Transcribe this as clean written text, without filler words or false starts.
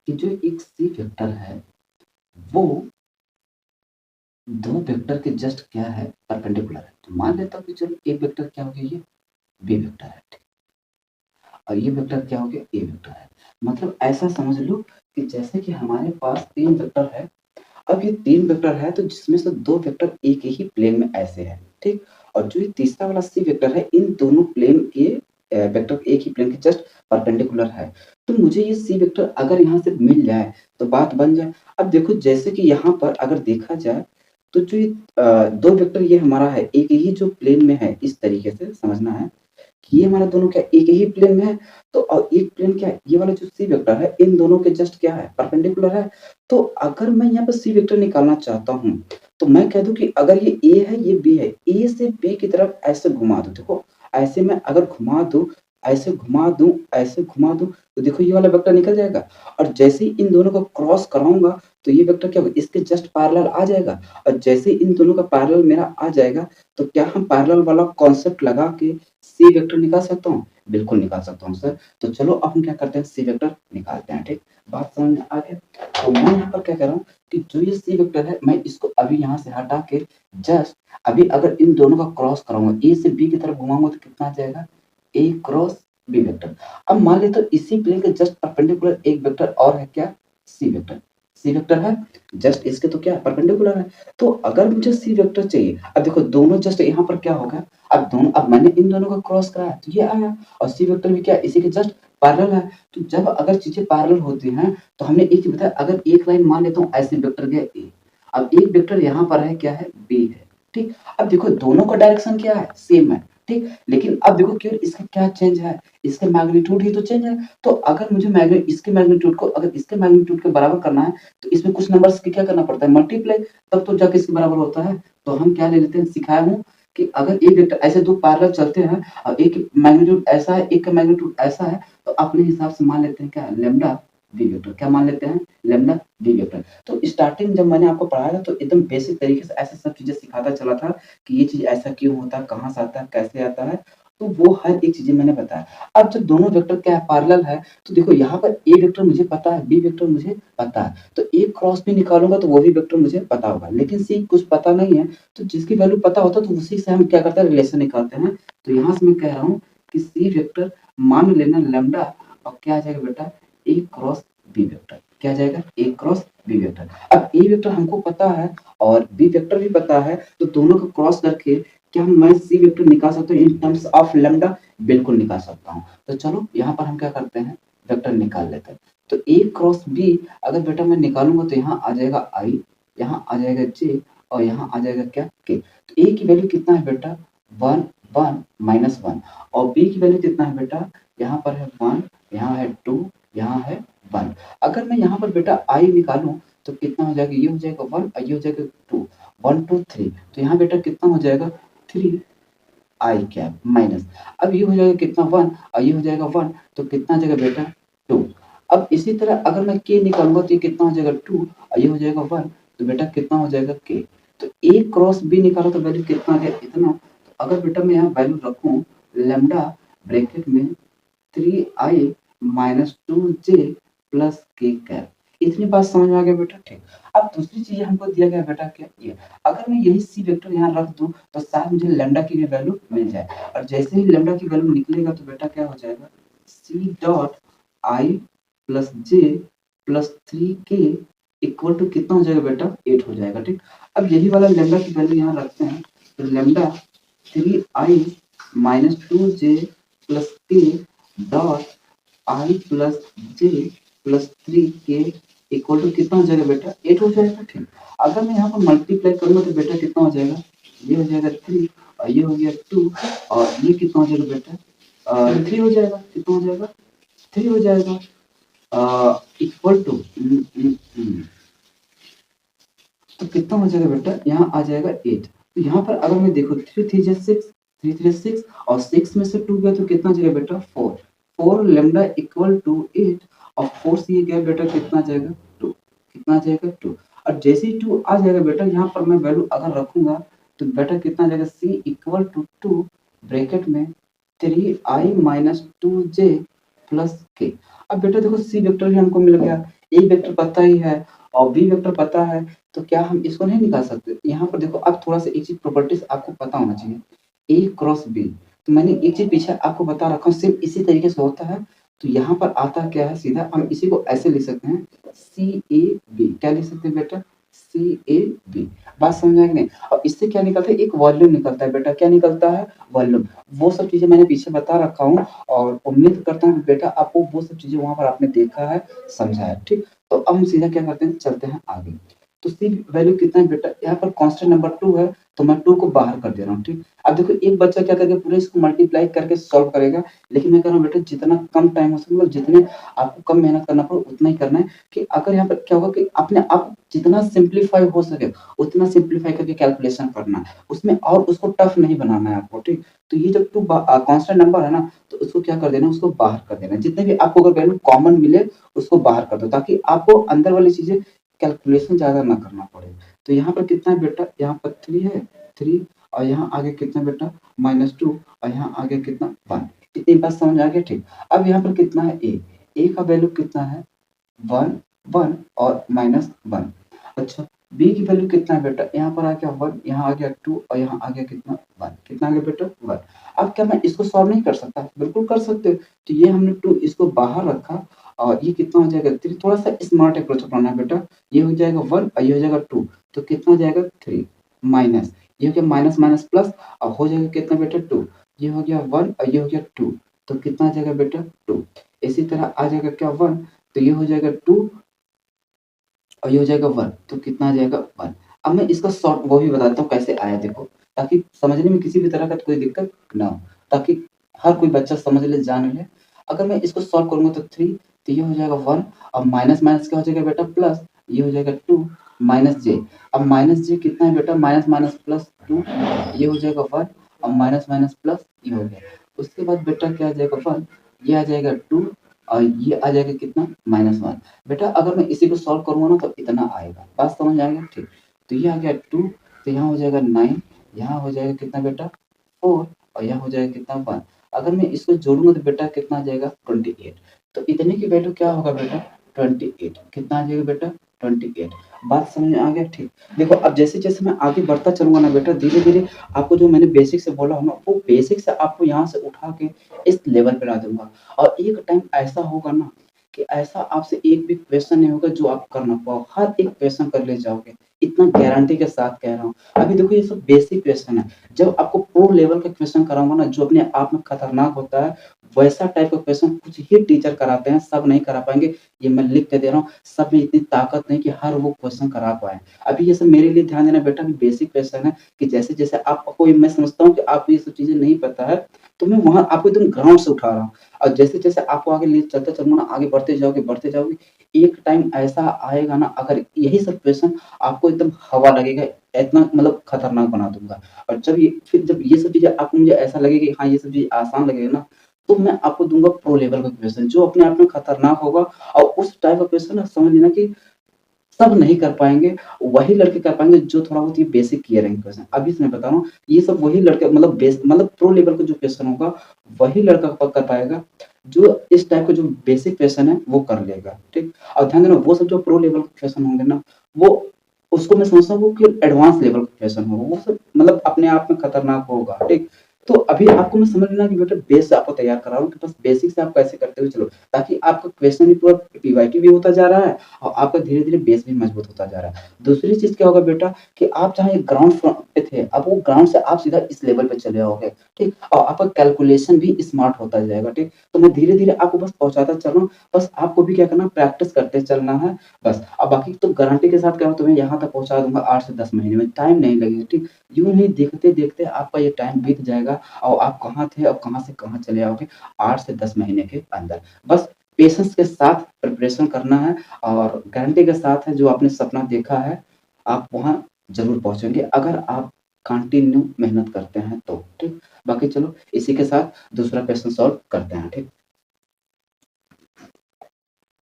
कि जो एक सी वेक्टर है वो दो वेक्टर के जस्ट क्या है परपेंडिकुलर है। तो मान लेता हूँ कि चलो एक वेक्टर क्या हो गया, ये बी वेक्टर है, ठीक, और ये वेक्टर क्या हो गया, ए वेक्टर है। मतलब ऐसा समझ लो कि जैसे कि हमारे पास तीन वेक्टर है। अब ये तीन वेक्टर है तो जिसमें से दो वेक्टर एक ही प्लेन में ऐसे है, ठीक, और जो ये तीसरा वाला सी वेक्टर है इन दोनों प्लेन के वेक्टर एक ही प्लेन के जस्ट परपेंडिकुलर है। तो मुझे ये सी वेक्टर अगर यहाँ से मिल जाए तो बात बन जाए। अब देखो जैसे कि यहाँ पर अगर देखा जाए तो जो ये दो वेक्टर ये हमारा है एक ही जो प्लेन में है, इस तरीके से समझना है कि ये हमारा दोनों क्या एक ही प्लेन में है। तो एक प्लेन क्या है, ये वाला जो सी वेक्टर है इन दोनों के जस्ट क्या है परपेंडिकुलर है। तो अगर मैं यहाँ पर सी वेक्टर निकालना चाहता हूँ तो मैं कह दूं कि अगर ये ए है ये बी है, ए से बी की तरफ ऐसे घुमा दो, देखो ऐसे में अगर घुमा दूं, ऐसे घुमा दूं, ऐसे घुमा दूं, तो देखो ये वाला वेक्टर निकल जाएगा। और जैसे ही इन दोनों को क्रॉस कराऊंगा तो ये वेक्टर क्या होगा, इसके जस्ट पैरेलल आ जाएगा। और जैसे ही इन दोनों का पैरेलल मेरा आ जाएगा तो क्या हम पैरेलल वाला कॉन्सेप्ट लगा के सी वेक्टर निकाल सकता हूँ? बिल्कुल निकाल सकता हूँ सर। तो चलो अब हम क्या करते हैं, सी वेक्टर निकालते हैं, ठीक, बात समझ में आ गया। तो मैं यहाँ पर क्या कर रहा हूँ कि जो ये सी वेक्टर है मैं इसको अभी यहाँ से हटा के जस्ट अभी अगर इन दोनों का क्रॉस कराऊंगा, ए से बी की तरफ घुमाऊंगा तो कितना आ जाएगा, ए क्रॉस बी वेक्टर। अब मान ले तो इसी प्लेन के जस्ट परपेंडिकुलर एक वेक्टर और है क्या, सी वेक्टर। सी वेक्टर है जस्ट इसके तो क्या परपेंडिकुलर है। तो अगर मुझे सी वेक्टर चाहिए, अब देखो दोनों जस्ट यहाँ पर क्या होगा, अब मैंने इन दोनों का क्रॉस कराया तो ये आया, और सी वेक्टर भी क्या इसी के जस्ट पैरेलल है। तो जब अगर चीजें पैरेलल होती हैं तो हमने एक चीज बताया, अगर एक लाइन मान लेता हूँ ऐसे वेक्टर गया ए, अब एक वेक्टर यहाँ पर है क्या है बी है, ठीक। अब देखो दोनों का डायरेक्शन क्या है सेम है, ठीक, लेकिन अब देखो केवल इसका क्या चेंज है, इसके मैग्नीट्यूड ही तो चेंज है। तो अगर मुझे इसके मैग्नीट्यूड को अगर इसके मैग्नीट्यूड के बराबर करना है तो इसमें कुछ नंबर्स की क्या करना पड़ता है, मल्टीप्लाई, तब तो जाके इसके बराबर होता है। तो हम क्या ले लेते हैं, सिखाया हूँ कि अगर एक वेक्टर ऐसे दो पैरेलल चलते हैं और एक मैग्नीट्यूड ऐसा है एक का मैग्नीट्यूड ऐसा है तो अपने हिसाब से मान लेते हैं क्या, लेमडा वी वेक्टर, क्या मान लेते हैं, लेमडा वी वेक्टर। तो स्टार्टिंग जब मैंने आपको पढ़ाया था तो एकदम बेसिक तरीके से ऐसे सब चीजें सिखाता चला था कि ये चीज ऐसा क्यों होता है, कहाँ से आता है, कैसे आता है, तो वो हर एक चीजें मैंने बताया। अब जब दोनों वेक्टर क्या है पैरेलल है तो देखो यहाँ पर ए वेक्टर मुझे पता है, बी वेक्टर मुझे पता है, तो एक क्रॉस भी निकालूंगा तो वो भी वेक्टर मुझे पता होगा। लेकिन सी कुछ पता नहीं है, तो जिसकी वैल्यू पता होता है तो उसी से हम क्या करते हैं, रिलेशन निकालते हैं। तो यहाँ से मैं कह रहा हूँ कि सी वेक्टर मान लेना लैम्डा और क्या आ जाएगा बेटा, ए क्रॉस बी वेक्टर, क्या आ जाएगा, ए क्रॉस बी वेक्टर। अब ए वेक्टर हमको पता है और बी वेक्टर भी पता है, तो दोनों को क्रॉस करके क्या मैं सी वेक्टर निकाल सकता हूँ इन टर्म्स ऑफ लैम्डा, बिल्कुल निकाल सकता हूँ। तो चलो यहाँ पर हम क्या करते हैं, वेक्टर निकाल लेते हैं। तो ए क्रॉस बी अगर बेटा मैं निकालूंगा तो यहाँ आ जाएगा आई, यहाँ आ जाएगा जे, और यहाँ आ जाएगा क्या के। तो ए की वैल्यू कितना है बेटा, 1 1 -1, और बी की वैल्यू कितना है बेटा, यहाँ पर है 1, यहाँ है 2, यहाँ है 1। अगर मैं यहाँ पर बेटा आई निकालूं तो कितना हो जाएगा, ये हो जाएगा 1 और ये हो जाएगा 2, 1 2 3, तो यहाँ बेटा कितना हो जाएगा 3 आई कैप माइनस, अब ये हो जाएगा कितना 1 और ये हो जाएगा 1, तो कितना आ जाएगा बेटा 2। अब इसी तरह अगर मैं के निकालूंगा तो ये कितना हो जाएगा 2 और ये हो जाएगा 1, तो बेटा कितना हो जाएगा के। तो ए क्रॉस बी निकाला तो वैल्यू कितना आ गया, इतना। तो अगर बेटा मैं यहाँ वैल्यू रखूं लैम्डा ब्रैकेट में 3i माइनस 2j प्लस के कैप, इतनी बात समझ में आ गया बेटा, ठीक। अब दूसरी चीज हमको दिया गया बेटा क्या, ये अगर मैं यही सी वेक्टर यहाँ रख दूं तो शायद मुझे लैम्डा की भी वैल्यू मिल जाए, और जैसे ही लैम्डा की वैल्यू निकलेगा तो बेटा क्या हो जाएगा, C dot I plus J plus 3k equal to कितना हो जाएगा बेटा, 8 हो जाएगा, ठीक। अब यही वाला लैम्डा की वैल्यू यहाँ रखते हैं तो lambda 3i minus 2j plus k dot I plus J plus 3k equal to कितना हो जाएगा बेटा, 8 हो जाएगा, ठीक। अगर मैं यहाँ पर मल्टीप्लाई करूंगा तो बेटा कितना हो जाएगा, ये हो जाएगा 3 और ये हो गया 2 और ये कितना हो जाएगा बेटा, 3 हो जाएगा, कितना हो जाएगा, 3 हो जाएगा इक्वल टू तो कितना हो जाएगा बेटा, यहाँ आ जाएगा 8। तो यहाँ पर अगर मैं देखो 3 3 6 3 3 6 और 6 में से 2 गया तो कितना जाएगा बेटा 4, 4 लैम्डा इक्वल टू 8 और 4 से ये गया बेटा कितना जाएगा 2, कितना जाएगा 2। और जैसे ही 2 आ जाएगा बेटा यहाँ पर मैं वैल्यू अगर रखूंगा तो बेटा कितना जाएगा, c इक्वल टू 2 ब्रैकेट में 3i माइनस 2j प्लस के। अब बेटा देखो सी वेक्टर भी हमको मिल गया, ए वेक्टर पता ही है और बी वेक्टर पता है, तो क्या हम इसको नहीं निकाल सकते? यहाँ पर देखो अब थोड़ा-सा एक चीज़ प्रॉपर्टीज़ आपको पता होना चाहिए, ए क्रॉस बी, तो मैंने एक चीज़ पीछे आपको बता रखा हूँ, सेम इसी तरीके से होता है। तो यहाँ पर आता क्या है सीधा हम इसी को ऐसे लिख सकते हैं CAB, क्या लिख सकते हैं बेटा? CAB, बात समझ में आई कि नहीं? अब इससे क्या निकलता है? एक वॉल्यूम निकलता है बेटा, क्या निकलता है? वॉल्यूम। वो सब चीज़ें मैंने पीछे बता रखा हूँ और उम्मीद करता हूँ कि बेटा आपको वो सब चीज़ें वहाँ पर आपने देखा है, समझा है, ठीक? तो अब हम सीधा क्या करते हैं, चलते हैं आगे। तो सी वैल्यू कितना है बेटा? यहाँ पर कांस्टेंट नंबर 2 है, तो मैं 2 को बाहर कर दे रहा हूँ, ठीक? अब देखो एक बच्चा क्या करेगा पूरे इसको मल्टीप्लाई करके सॉल्व करेगा, लेकिन मैं कह रहा हूँ बेटा जितना कम टाइम हो सके मतलब जितने आपको कम मेहनत करना पड़े उतना ही करना है कि अगर यहाँ पर क्या होगा कि अपने आप जितना सिंप्लीफाई हो सके, उतना सिंप्लीफाई करके कैलकुलेशन करना है। उसमें और उसको टफ नहीं बनाना है आपको, ठीक? तो ये जब कांस्टेंट नंबर है ना, तो उसको क्या कर देना, उसको बाहर कर देना। जितने भी आपको अगर वैल्यू कॉमन मिले, उसको बाहर कर दो ताकि आपको अंदर वाली चीज़ें कैलकुलेशन ज़्यादा ना करना पड़े। तो यहाँ पर कितना है बेटा? यहाँ पर 3 है, 3 और यहाँ आगे कितना बेटा? -2 और यहाँ आगे कितना? 1। इतनी बात समझ में आ गई? ठीक। अब यहाँ पर कितना है a? a का वैल्यू कितना है? 1, 1 और -1। अच्छा, b की वैल्यू कितना है बेटा? यहाँ पर आ गया 1, यहाँ आ गया 2 और यहाँ आ गया कितना? 1। कितना आ गया बेटा? 1। अब क्या मैं इसको सॉल्व नहीं कर सकता? बिल्कुल कर सकते हो। तो ये हमने 2 इसको बाहर रखा और ये कितना हो जाएगा? 3। थोड़ा-सा स्मार्ट अप्रोच अपनाना है बेटा। ये हो जाएगा 1 और ये हो जाएगा 2, तो कितना हो जाएगा? 3 माइनस, ये हो गया माइनस माइनस प्लस और हो जाएगा कितना बेटा? 2। ये हो गया 1 और ये हो गया 2, तो कितना आ जाएगा बेटा? 2। इसी तरह आ जाएगा क्या? 1, तो ये हो जाएगा 2 और ये हो जाएगा 1, तो कितना आ जाएगा? 1। अब मैं इसका शॉर्ट वो भी बता देता हूँ कैसे आया देखो, ताकि समझने में किसी भी तरह का कोई दिक्कत ना हो, ताकि हर कोई बच्चा समझ ले, जान ले। अगर मैं इसको सॉल्व करूँगा तो 3, तो ये हो जाएगा 1 और माइनस माइनस क्या हो जाएगा बेटा? प्लस, ये हो जाएगा 2 माइनस जे। अब माइनस जे कितना है बेटा? माइनस माइनस प्लस 2, ये हो जाएगा 1 और माइनस माइनस प्लस ये हो गया। उसके बाद बेटा क्या आ जाएगा? 1, ये आ जाएगा 2 और ये आ जाएगा कितना? -1। बेटा अगर मैं इसी को सॉल्व करूँगा ना तो इतना आएगा, बात समझ में आएगा? ठीक। तो ये आ गया 2, तो यहाँ हो जाएगा 9, यहाँ हो जाएगा कितना बेटा? 4 और यहाँ हो जाएगा कितना? 1। अगर मैं इसको जोड़ूँगा तो बेटा कितना आ जाएगा? 28। तो इतने की वैल्यू क्या होगा बेटा? 28। कितना आ जाएगा बेटा? 28। बात समझ में आ गया? ठीक। देखो अब जैसे-जैसे मैं आगे बढ़ता चलूँगा ना बेटा, धीरे-धीरे आपको जो मैंने बेसिक से बोला हो ना, वो बेसिक से आपको यहाँ से उठा के इस लेवल पे ला दूँगा और एक टाइम ऐसा होगा ना कि ऐसा आपसे एक भी क्वेश्चन नहीं होगा जो आप कर ना पाओ, हर एक क्वेश्चन कर ले जाओगे। इतना गारंटी के साथ कह रहा हूँ। अभी देखो ये सब बेसिक क्वेश्चन है, जब आपको प्रो लेवल का क्वेश्चन कराऊँगा ना जो अपने आप में खतरनाक होता है, वैसा टाइप का क्वेश्चन कुछ ही टीचर कराते हैं, सब नहीं करा पाएँगे। ये मैं लिख के दे रहा हूँ, सब में इतनी ताकत नहीं कि हर वो क्वेश्चन करा पाएँ। अभी ये सब मेरे लिए ध्यान देना बेटा, अभी बेसिक क्वेश्चन है कि जैसे-जैसे आपको मैं समझता हूँ कि आपको ये सब चीज़ें नहीं पता है, तो मैं वहाँ आपको एकदम ग्राउंड से उठा रहा हूँ। और जैसे-जैसे आपको आगे ले चलते चलूँगा ना, आगे बढ़ते जाओगे, एक टाइम ऐसा आएगा ना अगर यही सब क्वेश्चन आपको एकदम हवा लगेगा, इतना मतलब खतरनाक बना दूँगा। और जब ये सब चीज़ें आपको मुझे ऐसा लगेगा कि हाँ, ये सब चीज़ आसान लगेगा ना, तो मैं आपको दूँगा प्रो लेवल का क्वेश्चन जो अपने आप में खतरनाक होगा और उस टाइप का क्वेश्चन ना समझ लेना कि सब नहीं कर पाएँगे, वही लड़के कर पाएँगे जो थोड़ा बहुत ये बेसिक किए रहेंगे क्वेश्चन। अभी से मैं बता रहा हूँ, ये सब वही लड़के मतलब प्रो लेवल का जो क्वेश्चन होगा, वही लड़का कर पाएगा, जो इस टाइप का जो बेसिक क्वेश्चन है, वो कर लेगा, ठीक? और ध्यान देना वो सब जो प्रो लेवल के क्वेश्चन होंगे ना, वो उसको मैं समझता हूँ वो कि एडवांस लेवल का क्वेश्चन होगा, वो सब मतलब अपने आप में खतरनाक होगा, ठीक? तो अभी आपको मैं समझ लेना कि बेटा बेस आपको तैयार करा रहा हूँ कि बस बेसिक से आप कैसे करते हुए चलो, ताकि आपका क्वेश्चन भी पूरा पीवाईक्यू भी होता जा रहा है और आपका धीरे-धीरे बेस भी मजबूत होता जा रहा है। दूसरी चीज़ क्या होगा बेटा कि आप जहाँ एक ग्राउंड पे थे, अब वो ग्राउंड से आप सीधा इस लेवल पे चले आओगे, ठीक? और आपका कैलकुलेशन भी स्मार्ट होता जाएगा, ठीक? तो मैं धीरे-धीरे आपको बस पहुँचाता चल रहा हूँ, बस आपको भी क्या करना है प्रैक्टिस करते चलना है बस। अब बाकी तो गारंटी के साथ कह रहा हूँ तुम्हें यहाँ तक पहुँचा दूँगा 8 से 10 महीने में, टाइम नहीं लगेगा, ठीक? यूँ ही देखते-देखते आपका ये टाइम बीत जाएगा और आप कहाँ थे और कहाँ से कहाँ चले आओगे 8 से 10 महीने के अंदर। बस पेशेंस के साथ प्रिपरेशन करना है और गारंटी के साथ है जो आपने सपना देखा है, आप वहाँ ज़रूर पहुँचेंगे अगर आप कंटिन्यू मेहनत करते हैं तो, ठीक? बाकी चलो इसी के साथ दूसरा क्वेश्चन सॉल्व करते हैं, ठीक?